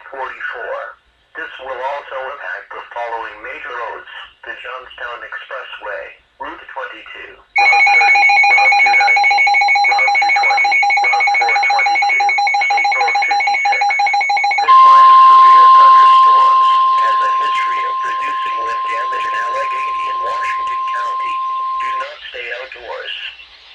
This will also impact the following major roads: the Johnstown Expressway, Route 22, Route 30, Route 219, Route 220, Route 422, State Road 56. This line of severe thunderstorms has a history of producing wind damage in Allegheny and Washington County. Do not stay outdoors.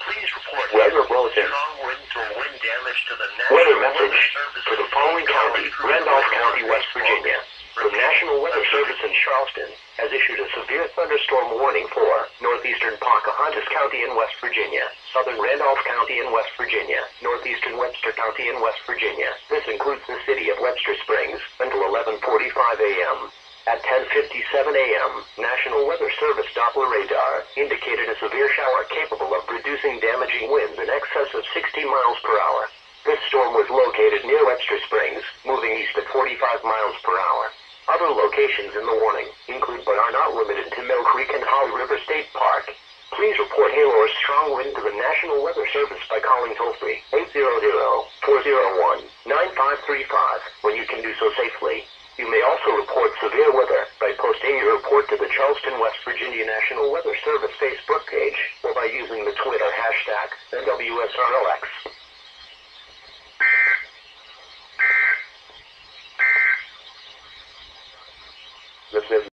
Please report Weather bulletin. strong winds or wind damage to the National Weather Weather message Service for the following county: Randolph County, West Virginia. The National Weather Service in Charleston has issued a severe thunderstorm warning for northeastern Pocahontas County in West Virginia, southern Randolph County in West Virginia, northeastern Webster County in West Virginia. This includes the city of Webster Springs until 11:45 a.m. At 10:57 a.m., National Weather Service Doppler radar indicated a severe shower capable of producing damaging winds in excess of 60 miles per hour. This storm was located near Webster Springs, moving east at 45 miles per hour. Other locations in the warning include but are not limited to Mill Creek and Holly River State Park. Please report hail or strong wind to the National Weather Service by calling toll-free 800-401-9535 when you can do so safely. You may also report severe weather by posting your report to the Charleston, West Virginia National Weather Service Facebook page or by using the Twitter hashtag NWSRLX.